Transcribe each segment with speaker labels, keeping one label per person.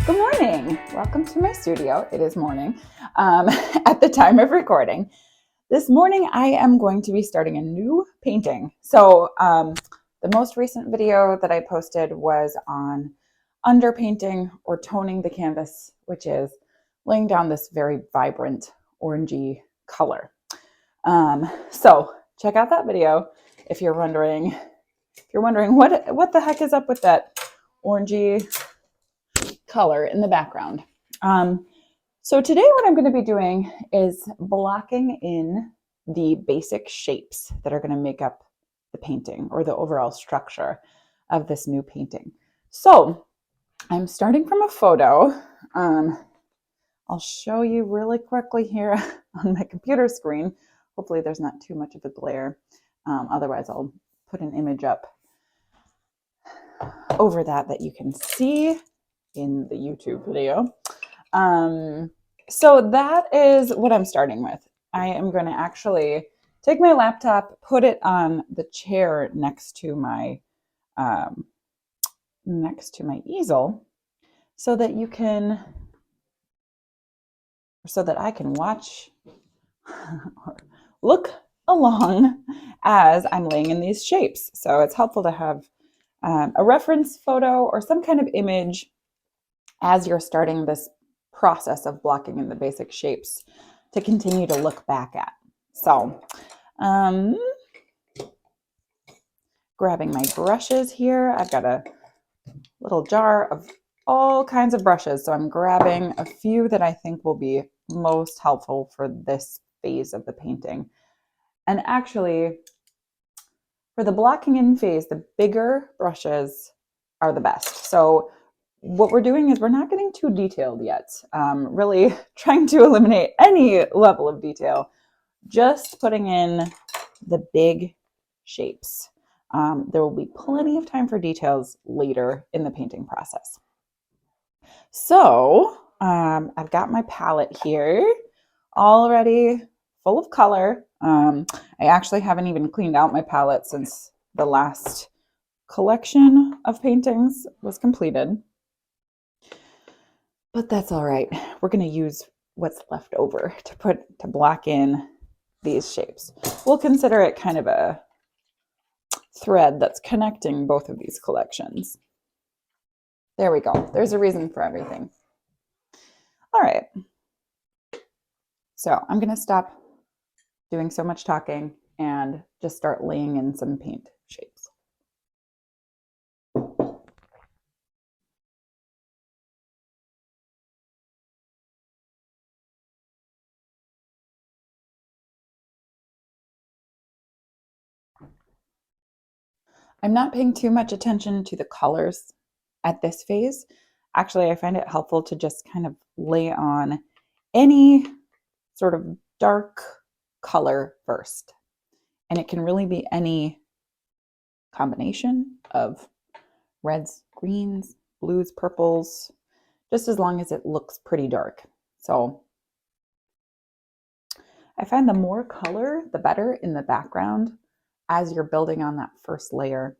Speaker 1: Good morning. Welcome to my studio. It is morning at the time of recording. This morning I am going to be starting a new painting. So the most recent video that I posted was on underpainting or toning the canvas, which is laying down this very vibrant orangey color. So check out that video if you're wondering what the heck is up with that orangey color in the background. So today what I'm going to be doing is blocking in the basic shapes that are going to make up the painting or the overall structure of this new painting. So I'm starting from a photo. I'll show you really quickly here on my computer screen. Hopefully there's not too much of a glare. Otherwise I'll put an image up over that you can see in the YouTube video. So that is what I'm starting with. I am going to actually take my laptop, put it on the chair next to my easel so that I can watch or look along as I'm laying in these shapes. So it's helpful to have a reference photo or some kind of image as you're starting this process of blocking in the basic shapes to continue to look back at. So grabbing my brushes here. I've got a little jar of all kinds of brushes. So I'm grabbing a few that I think will be most helpful for this phase of the painting. And actually, for the blocking in phase, the bigger brushes are the best. So what we're doing is we're not getting too detailed yet, really trying to eliminate any level of detail, just putting in the big shapes. There will be plenty of time for details later in the painting process. So I've got my palette here already full of color. I actually haven't even cleaned out my palette since the last collection of paintings was completed. But that's all right. We're going to use what's left over to block in these shapes. We'll consider it kind of a thread that's connecting both of these collections. There we go. There's a reason for everything. All right. So I'm going to stop doing so much talking and just start laying in some paint shapes. I'm not paying too much attention to the colors at this phase. Actually, I find it helpful to just kind of lay on any sort of dark color first. And it can really be any combination of reds, greens, blues, purples, just as long as it looks pretty dark. So I find the more color, the better in the background as you're building on that first layer.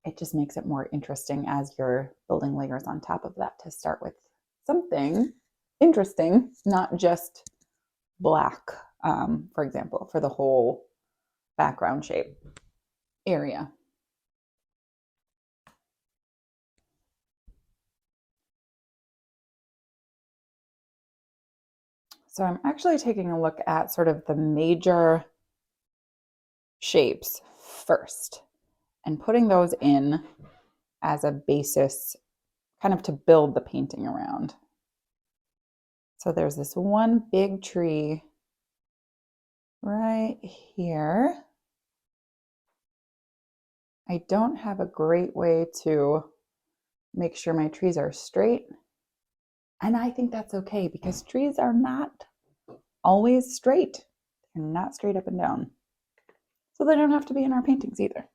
Speaker 1: It just makes it more interesting as you're building layers on top of that to start with something interesting, not just black, for example, for the whole background shape area. So I'm actually taking a look at sort of the major shapes first and putting those in as a basis kind of to build the painting around. So there's this one big tree right here. I don't have a great way to make sure my trees are straight. And I think that's okay because trees are not always straight. They're not straight up and down. So they don't have to be in our paintings either.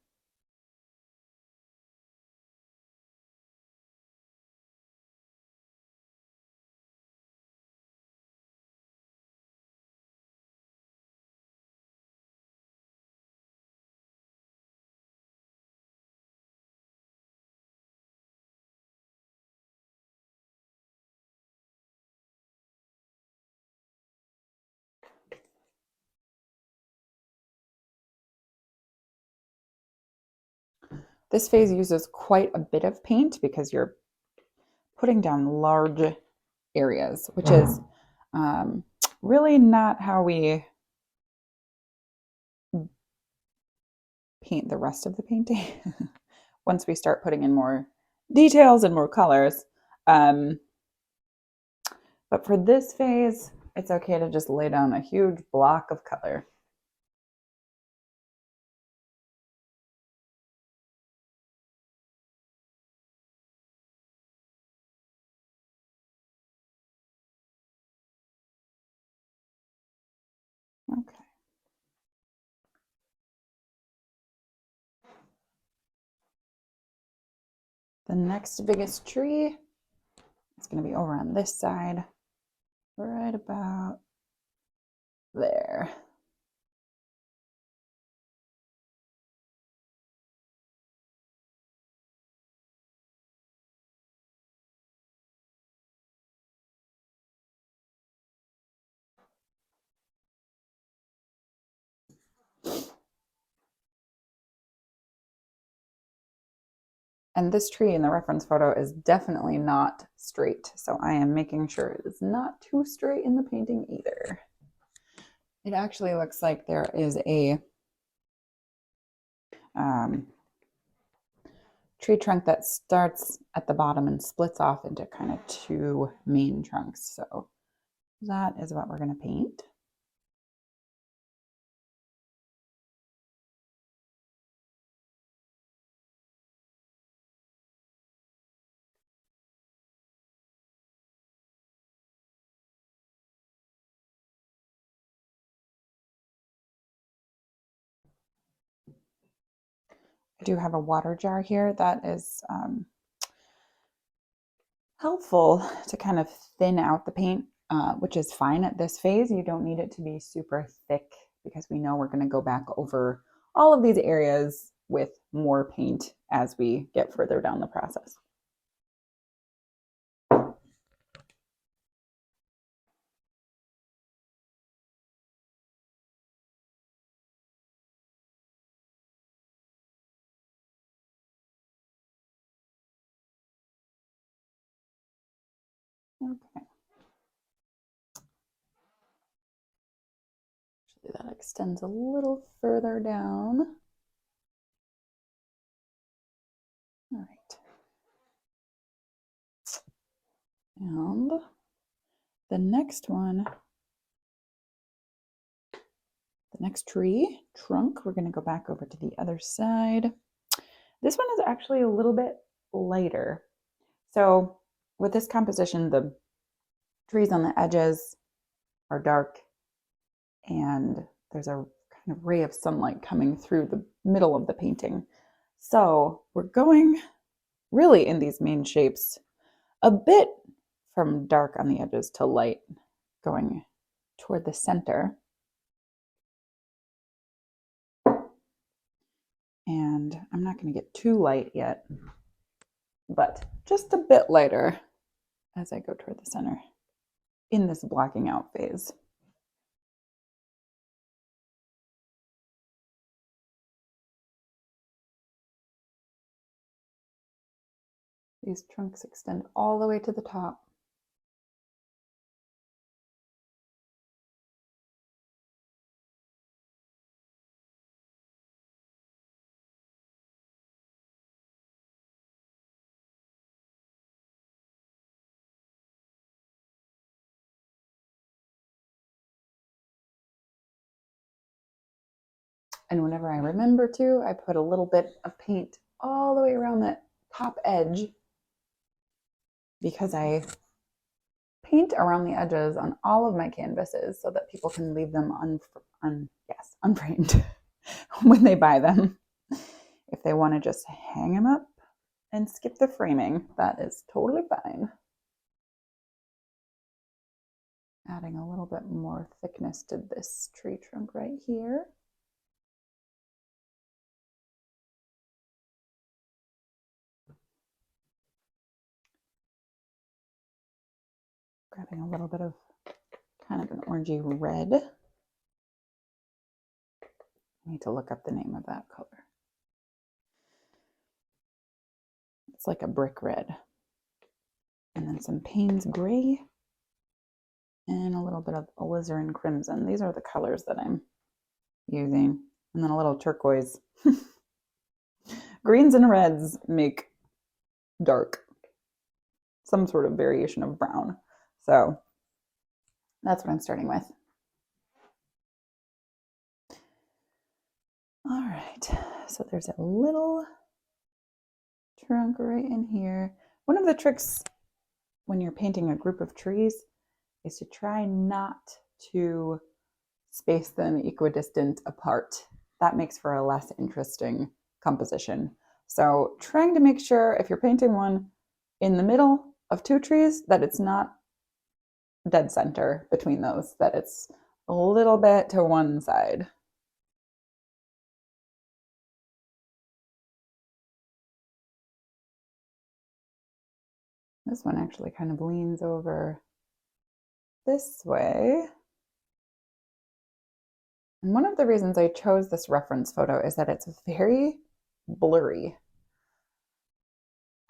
Speaker 1: This phase uses quite a bit of paint because you're putting down large areas, which is really not how we paint the rest of the painting. Once we start putting in more details and more colors. But for this phase, it's okay to just lay down a huge block of color. Okay. The next biggest tree is going to be over on this side, right about there. And this tree in the reference photo is definitely not straight. So I am making sure it is not too straight in the painting either. It actually looks like there is a tree trunk that starts at the bottom and splits off into kind of two main trunks. So that is what we're going to paint. I do have a water jar here that is helpful to kind of thin out the paint, which is fine at this phase. You don't need it to be super thick because we know we're going to go back over all of these areas with more paint as we get further down the process. Okay. Actually, that extends a little further down. All right. And the next one, the next tree trunk, we're going to go back over to the other side. This one is actually a little bit lighter. So with this composition, the trees on the edges are dark and there's a kind of ray of sunlight coming through the middle of the painting. So we're going really in these main shapes a bit from dark on the edges to light, going toward the center. And I'm not going to get too light yet, but just a bit lighter as I go toward the center in this blocking out phase. These trunks extend all the way to the top. And whenever I remember to, I put a little bit of paint all the way around that top edge because I paint around the edges on all of my canvases so that people can leave them unframed when they buy them. If they want to just hang them up and skip the framing, that is totally fine. Adding a little bit more thickness to this tree trunk right here. Grabbing a little bit of kind of an orangey red. I need to look up the name of that color. It's like a brick red. And then some Payne's gray and a little bit of alizarin crimson. These are the colors that I'm using. And then a little turquoise. Greens and reds make dark, some sort of variation of brown. So that's what I'm starting with. All right, so there's a little trunk right in here. One of the tricks when you're painting a group of trees is to try not to space them equidistant apart. That makes for a less interesting composition. So trying to make sure if you're painting one in the middle of two trees that it's not dead center between those, that it's a little bit to one side. This one actually kind of leans over this way. And one of the reasons I chose this reference photo is that it's very blurry.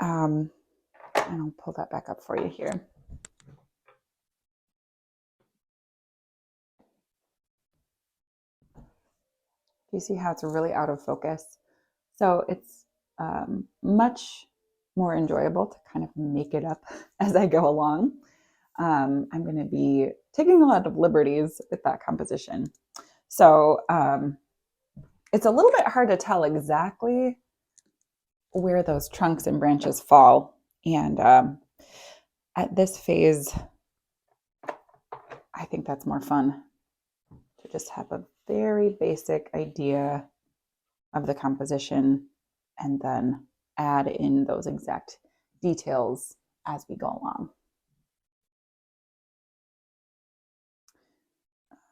Speaker 1: And I'll pull that back up for you here. You see how it's really out of focus? So it's much more enjoyable to kind of make it up as I go along. I'm going to be taking a lot of liberties with that composition. So it's a little bit hard to tell exactly where those trunks and branches fall. And at this phase, I think that's more fun to just have a very basic idea of the composition and then add in those exact details as we go along.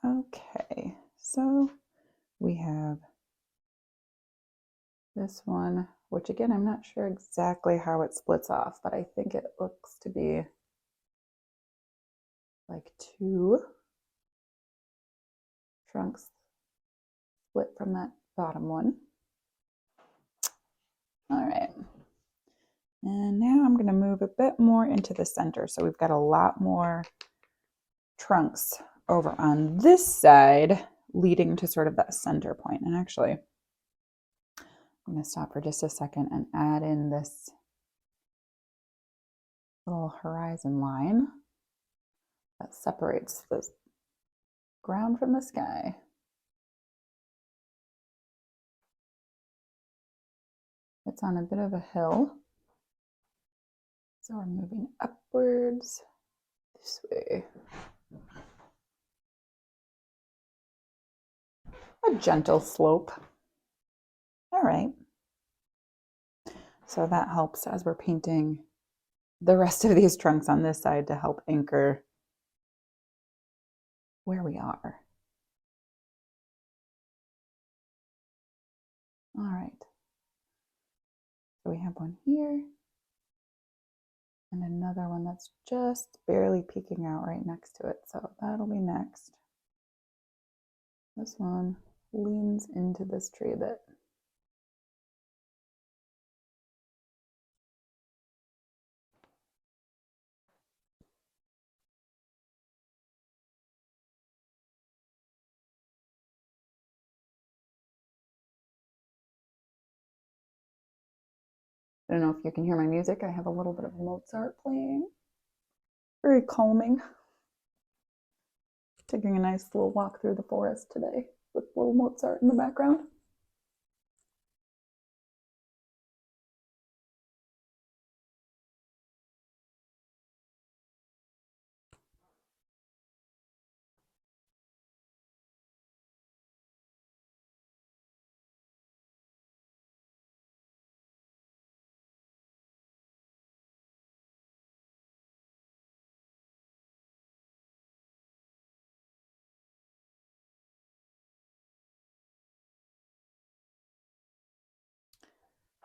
Speaker 1: Okay, so we have this one, which again, I'm not sure exactly how it splits off, but I think it looks to be like two trunks split from that bottom one. All right. And now I'm going to move a bit more into the center. So we've got a lot more trunks over on this side leading to sort of that center point. And actually, I'm going to stop for just a second and add in this little horizon line that separates the ground from the sky. It's on a bit of a hill. So we're moving upwards this way. A gentle slope. All right. So that helps as we're painting the rest of these trunks on this side to help anchor where we are. All right. So we have one here and another one that's just barely peeking out right next to it. So that'll be next. This one leans into this tree a bit. I don't know if you can hear my music. I have a little bit of Mozart playing. Very calming. Taking a nice little walk through the forest today with little Mozart in the background.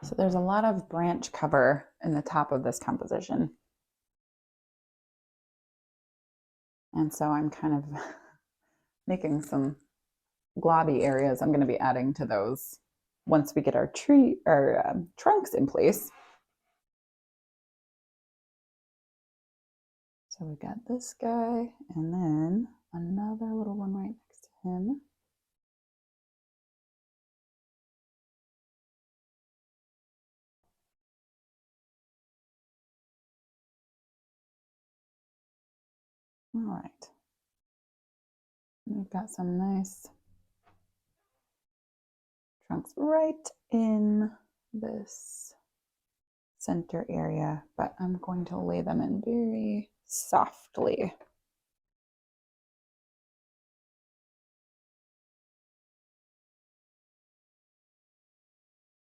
Speaker 1: So there's a lot of branch cover in the top of this composition. And so I'm kind of making some globby areas. I'm going to be adding to those once we get our trunks in place. So we got this guy, and then another little one right next to him. All right. We've got some nice trunks right in this center area, but I'm going to lay them in very softly.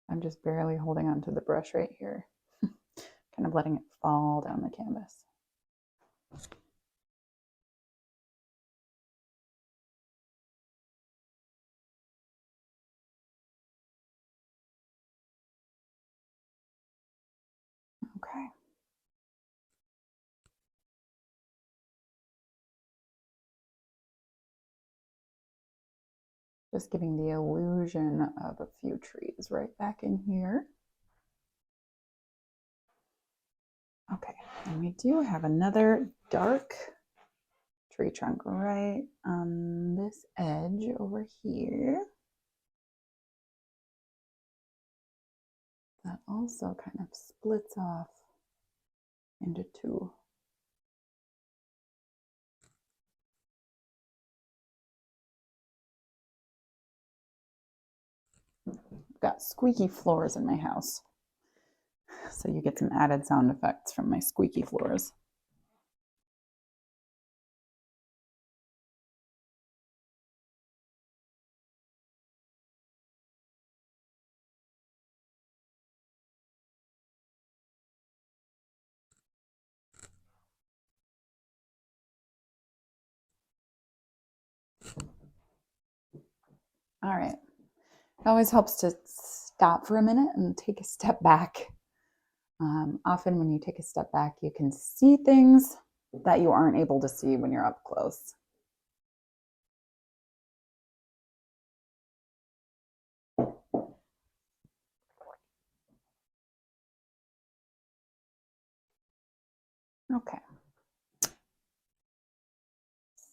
Speaker 1: I'm just barely holding onto the brush right here, kind of letting it fall down the canvas. Okay. Just giving the illusion of a few trees right back in here. Okay, and we do have another dark tree trunk right on this edge over here. That also kind of splits off into two. I've got squeaky floors in my house, so you get some added sound effects from my squeaky floors. All right. It always helps to stop for a minute and take a step back. Often when you take a step back, you can see things that you aren't able to see when you're up close. Okay.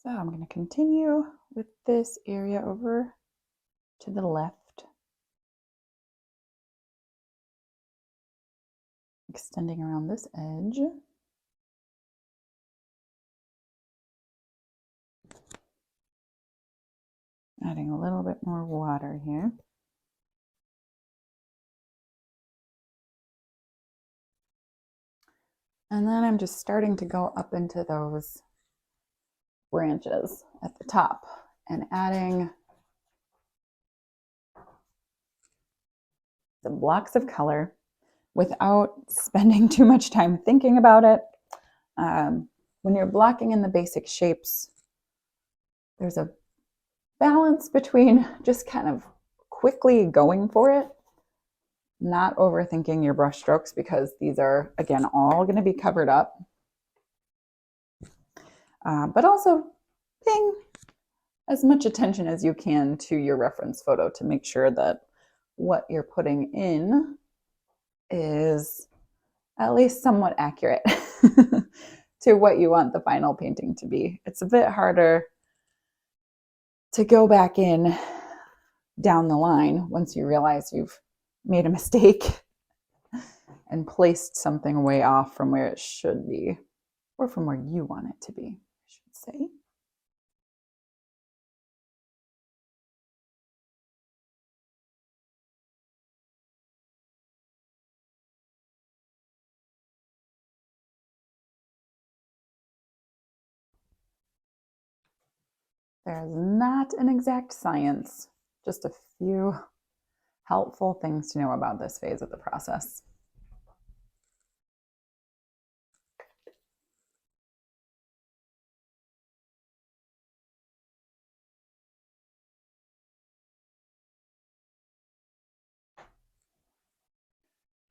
Speaker 1: So I'm going to continue with this area over to the left, extending around this edge. Adding a little bit more water here. And then I'm just starting to go up into those branches at the top and adding some blocks of color without spending too much time thinking about it. When you're blocking in the basic shapes, there's a balance between just kind of quickly going for it, not overthinking your brush strokes, because these are, again, all going to be covered up, but also paying as much attention as you can to your reference photo to make sure that what you're putting in is at least somewhat accurate to what you want the final painting to be. It's a bit harder to go back in down the line once you realize you've made a mistake and placed something way off from where it should be, or from where you want it to be, I should say. There is not an exact science, just a few helpful things to know about this phase of the process.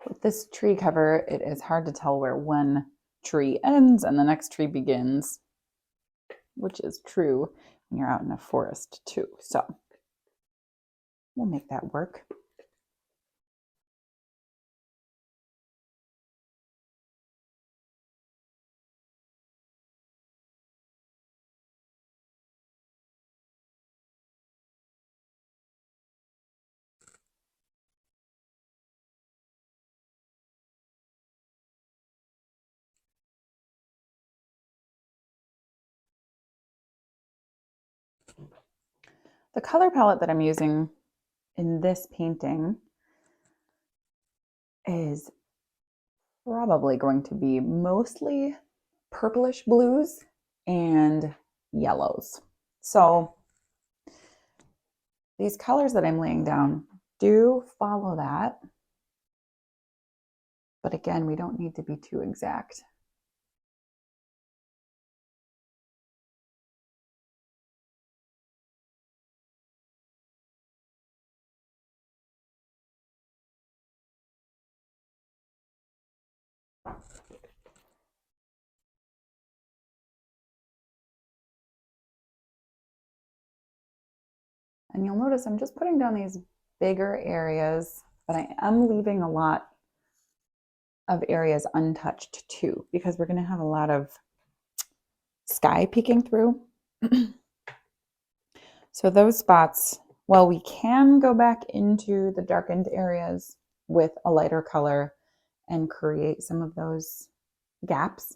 Speaker 1: With this tree cover, it is hard to tell where one tree ends and the next tree begins, which is true when you're out in a forest too. So we'll make that work. The color palette that I'm using in this painting is probably going to be mostly purplish blues and yellows. So these colors that I'm laying down do follow that. But again, we don't need to be too exact. And you'll notice I'm just putting down these bigger areas, but I am leaving a lot of areas untouched too, because we're going to have a lot of sky peeking through. So those spots, well, we can go back into the darkened areas with a lighter color and create some of those gaps.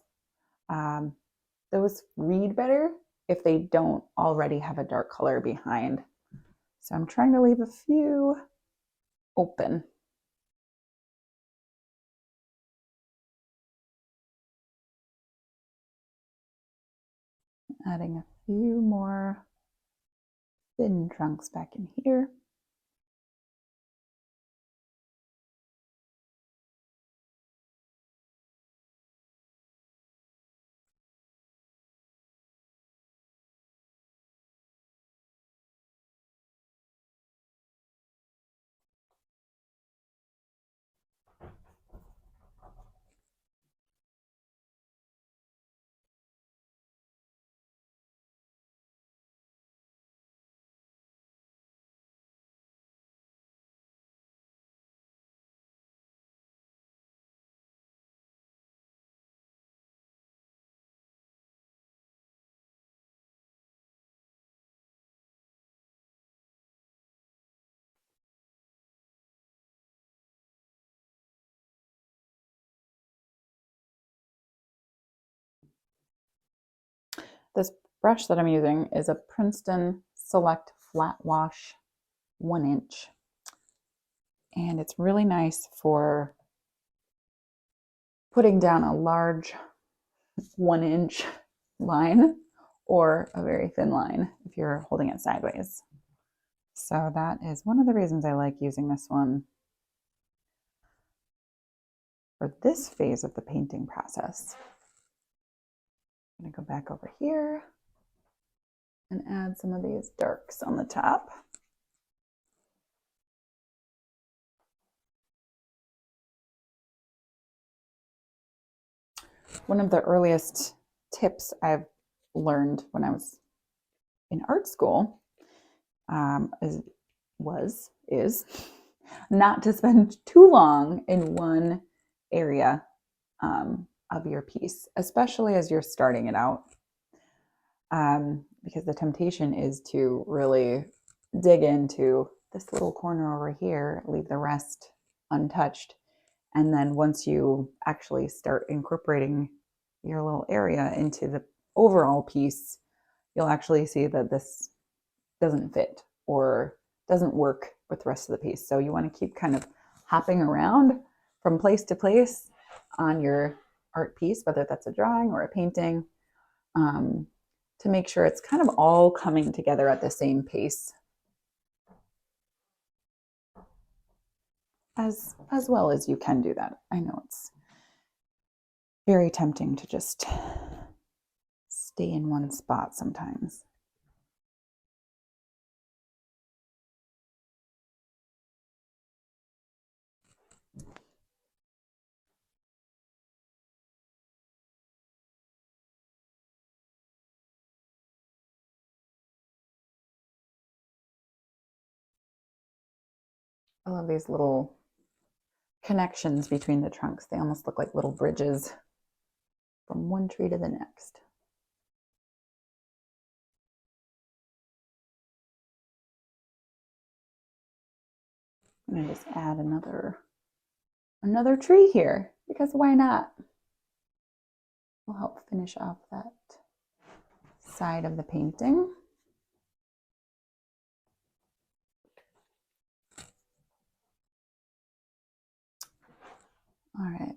Speaker 1: Those read better if they don't already have a dark color behind. So I'm trying to leave a few open. Adding a few more thin trunks back in here. This brush that I'm using is a Princeton Select Flat Wash 1-inch. And it's really nice for putting down a large 1-inch line or a very thin line if you're holding it sideways. So that is one of the reasons I like using this one for this phase of the painting process. I'm going to go back over here and add some of these darks on the top. One of the earliest tips I've learned when I was in art school is not to spend too long in one area of your piece, especially as you're starting it out, because the temptation is to really dig into this little corner over here, leave the rest untouched. And then once you actually start incorporating your little area into the overall piece, you'll actually see that this doesn't fit or doesn't work with the rest of the piece. So you want to keep kind of hopping around from place to place on your art piece, whether that's a drawing or a painting, to make sure it's kind of all coming together at the same pace as well as you can do that. I know it's very tempting to just stay in one spot sometimes. I love these little connections between the trunks. They almost look like little bridges from one tree to the next. I'm going to just add another tree here, because why not? Will help finish off that side of the painting. All right.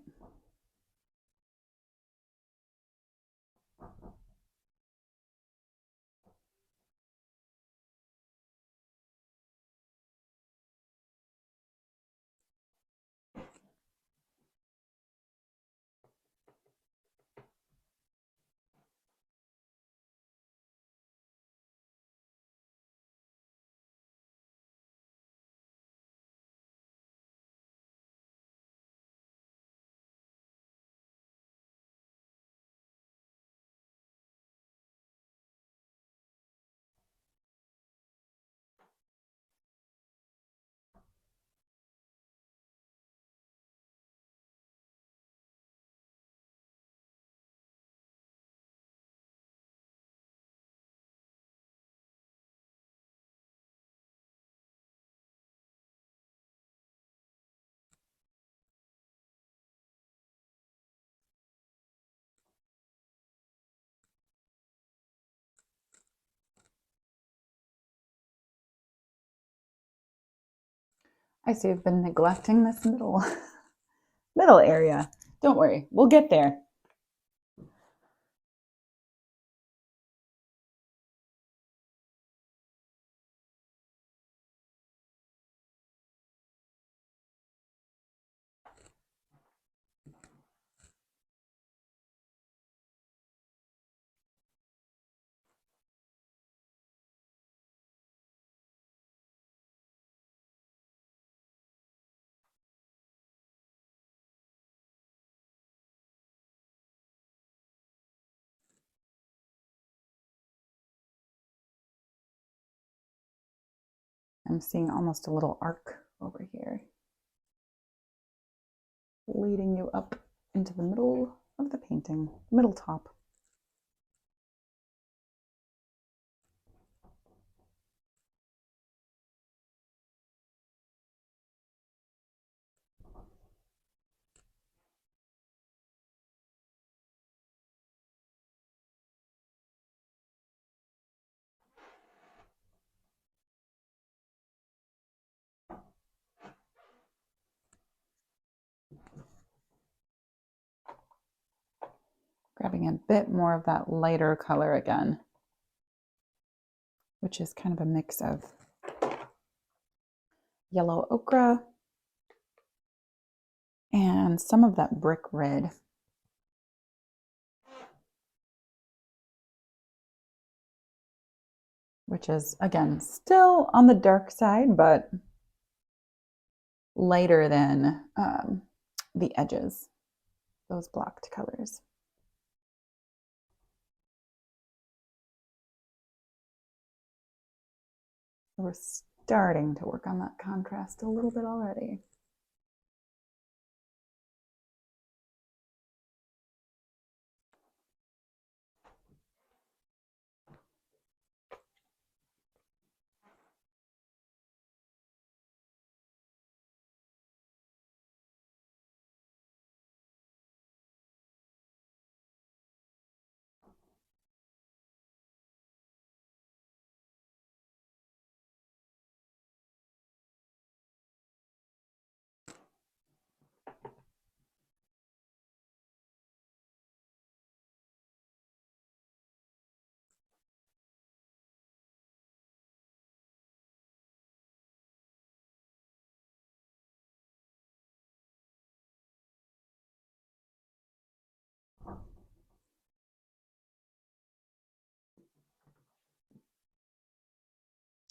Speaker 1: I see I've been neglecting this middle area. Don't worry, we'll get there. I'm seeing almost a little arc over here, leading you up into the middle of the painting, middle top. Grabbing a bit more of that lighter color again, which is kind of a mix of yellow ochre and some of that brick red. Which is, again, still on the dark side, but lighter than the edges, those blocked colors. We're starting to work on that contrast a little bit already.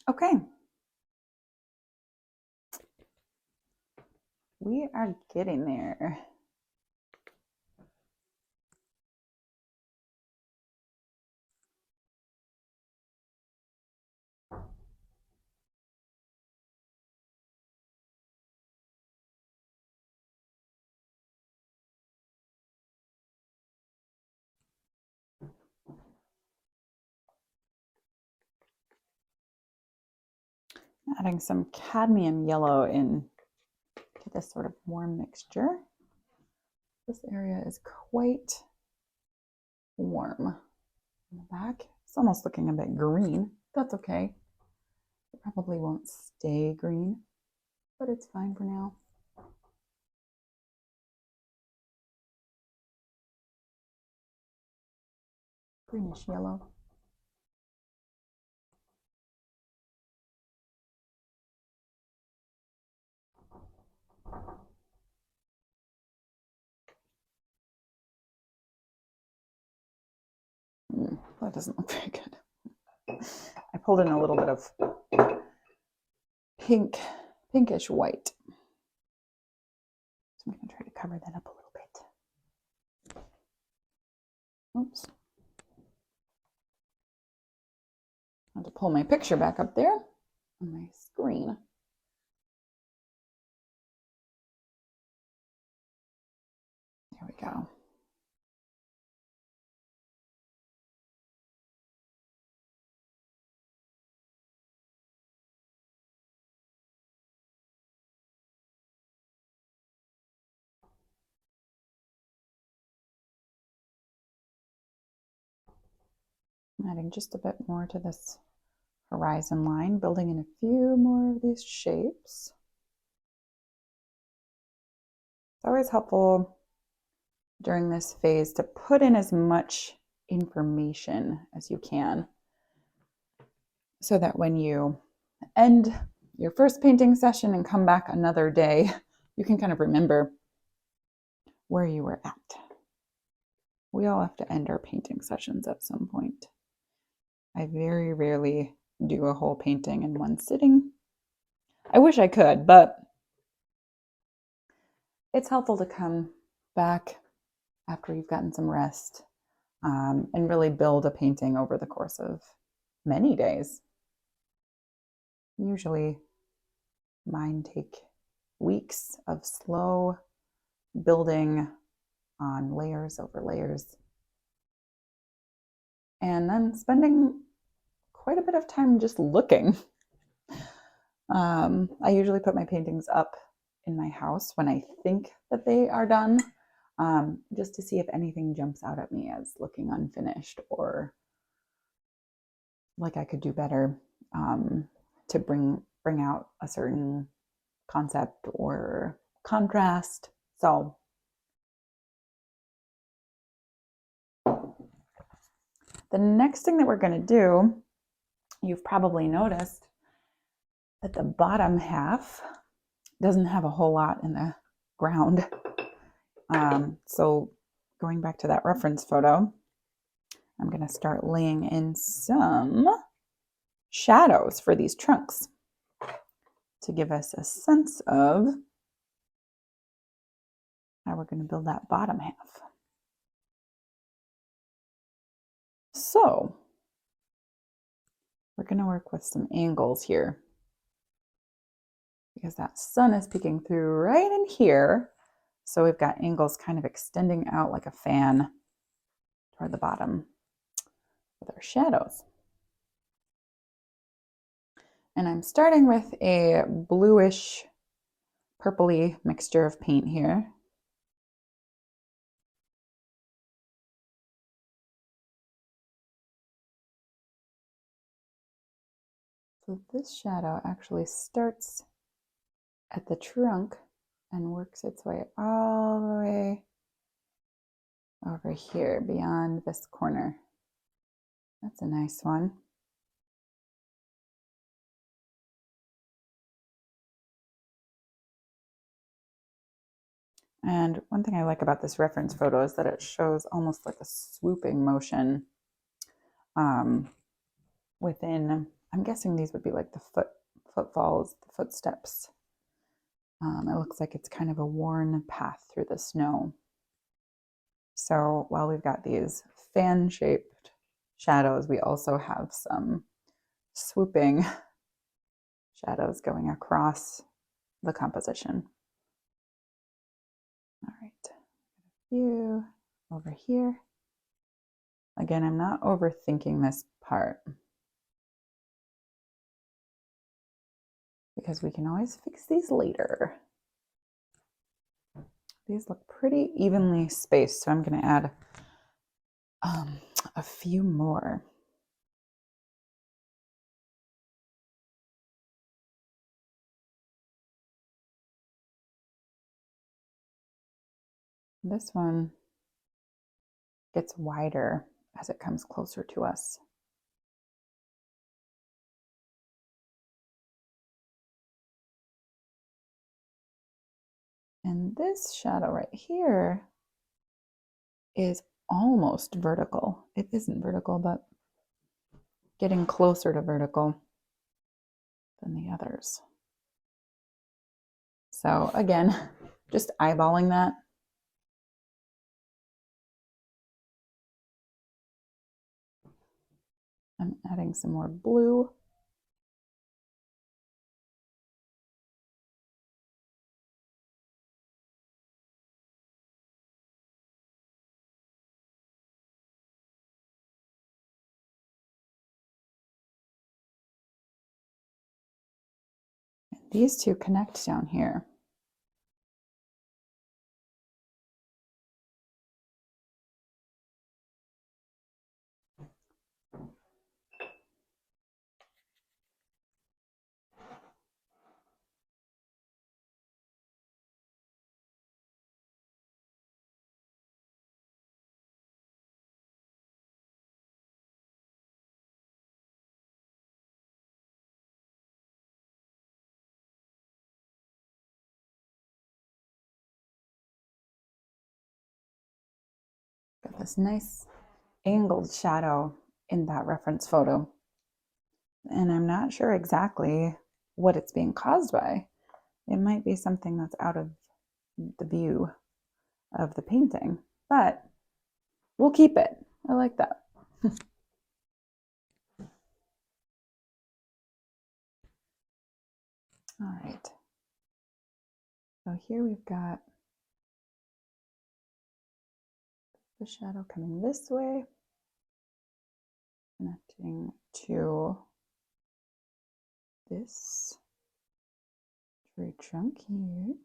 Speaker 1: Okay. We are getting there. Adding some cadmium yellow in to this sort of warm mixture. This area is quite warm. In the back, it's almost looking a bit green. That's okay. It probably won't stay green, but it's fine for now. greenish yellow. That doesn't look very good. I pulled in a little bit of pinkish white. So I'm going to try to cover that up a little bit. Oops. I have to pull my picture back up there on my screen. There we go. I'm adding just a bit more to this horizon line, building in a few more of these shapes. It's always helpful during this phase to put in as much information as you can so that when you end your first painting session and come back another day, you can kind of remember where you were at. We all have to end our painting sessions at some point. I very rarely do a whole painting in one sitting. I wish I could, but it's helpful to come back after you've gotten some rest and really build a painting over the course of many days. Usually mine take weeks of slow building on layers over layers, and then spending quite a bit of time just looking. I usually put my paintings up in my house when I think that they are done, just to see if anything jumps out at me as looking unfinished or like I could do better to bring out a certain concept or contrast. So the next thing that we're going to do, you've probably noticed that the bottom half doesn't have a whole lot in the ground. So going back to that reference photo, I'm going to start laying in some shadows for these trunks to give us a sense of how we're going to build that bottom half. So we're going to work with some angles here because that sun is peeking through right in here. So we've got angles kind of extending out like a fan toward the bottom with our shadows. And I'm starting with a bluish purpley mixture of paint here. So this shadow actually starts at the trunk and works its way all the way over here beyond this corner. That's a nice one. And one thing I like about this reference photo is that it shows almost like a swooping motion within, I'm guessing these would be like the footfalls, the footsteps. It looks like it's kind of a worn path through the snow. So while we've got these fan-shaped shadows, we also have some swooping shadows going across the composition. All right, a few over here. Again, I'm not overthinking this part because we can always fix these later. These look pretty evenly spaced, so I'm going to add a few more. This one gets wider as it comes closer to us. And this shadow right here is almost vertical. It isn't vertical, but getting closer to vertical than the others. So again, just eyeballing that. I'm adding some more blue. These two connect down here. Got this nice angled shadow in that reference photo. And I'm not sure exactly what it's being caused by. It might be something that's out of the view of the painting, but we'll keep it. I like that. All right. So here we've got the shadow coming this way, connecting to this tree trunk here.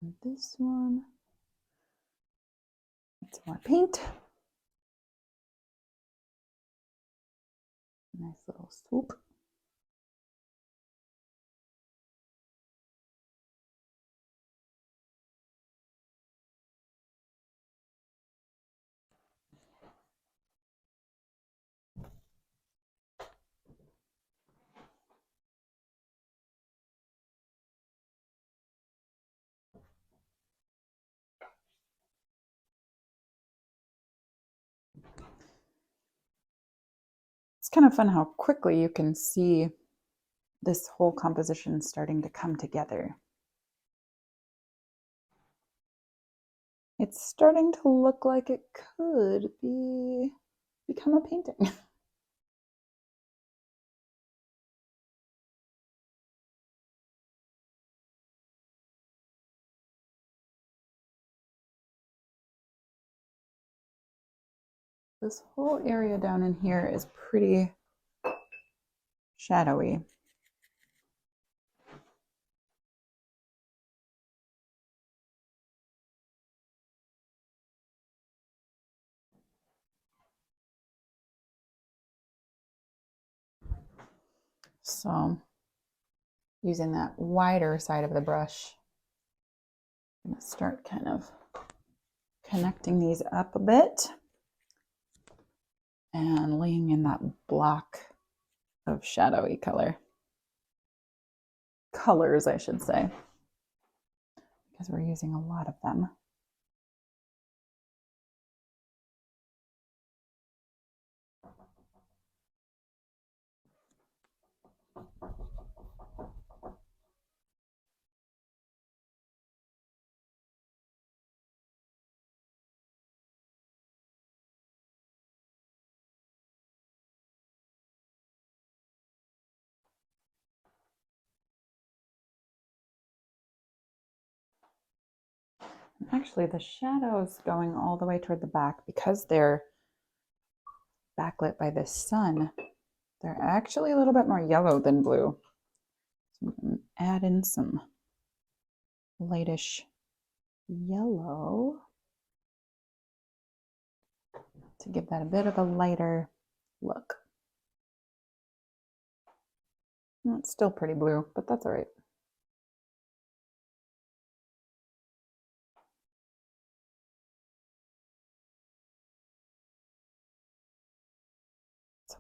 Speaker 1: And this one. Some more paint. Nice little swoop. It's kind of fun how quickly you can see this whole composition starting to come together. It's starting to look like it could become a painting. This whole area down in here is pretty shadowy. So using that wider side of the brush, I'm going to start kind of connecting these up a bit and laying in that block of shadowy colors, I should say, because we're using a lot of them. Actually, the shadows going all the way toward the back, because they're backlit by the sun, they're actually a little bit more yellow than blue. So I'm going to add in some lightish yellow to give that a bit of a lighter look. It's still pretty blue, but that's all right.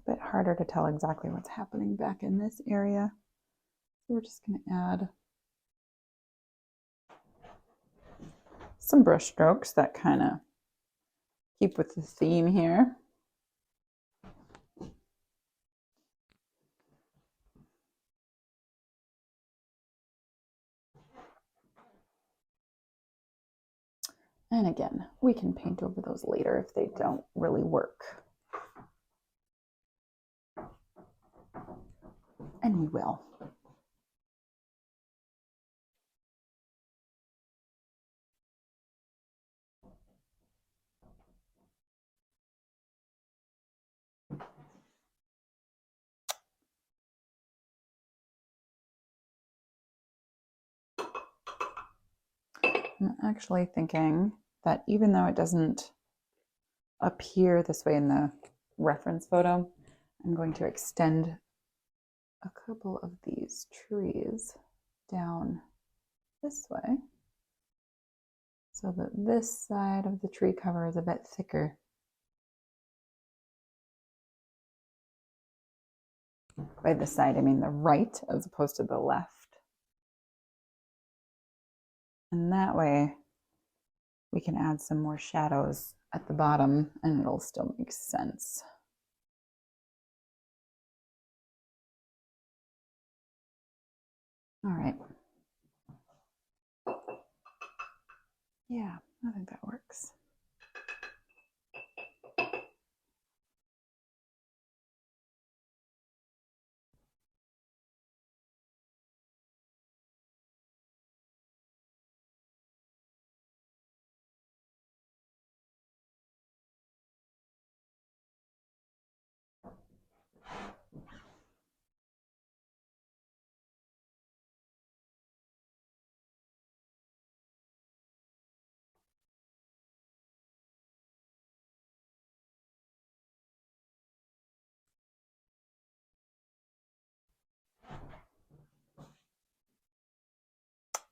Speaker 1: a bit harder to tell exactly what's happening back in this area. So we're just going to add some brush strokes that kind of keep with the theme here. And again, we can paint over those later if they don't really work. And we will. I'm actually thinking that even though it doesn't appear this way in the reference photo, I'm going to extend a couple of these trees down this way so that this side of the tree cover is a bit thicker. By this side, I mean the right as opposed to the left. And that way we can add some more shadows at the bottom and it'll still make sense. All right. Yeah, I think that works.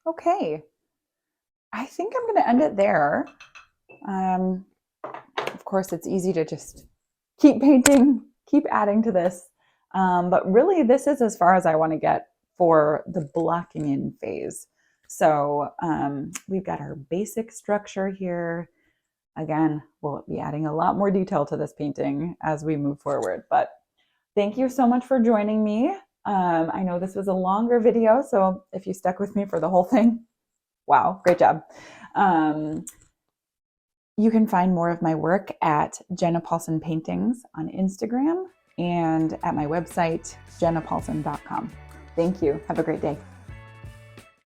Speaker 1: Okay, I think I'm going to end it there. Of course, it's easy to just keep painting, keep adding to this. But really, this is as far as I want to get for the blocking in phase. So we've got our basic structure here. Again, we'll be adding a lot more detail to this painting as we move forward. But thank you so much for joining me. I know this was a longer video, so if you stuck with me for the whole thing, wow, great job. You can find more of my work at Jenna Paulson Paintings on Instagram and at my website, jennapaulson.com. Thank you. Have a great day.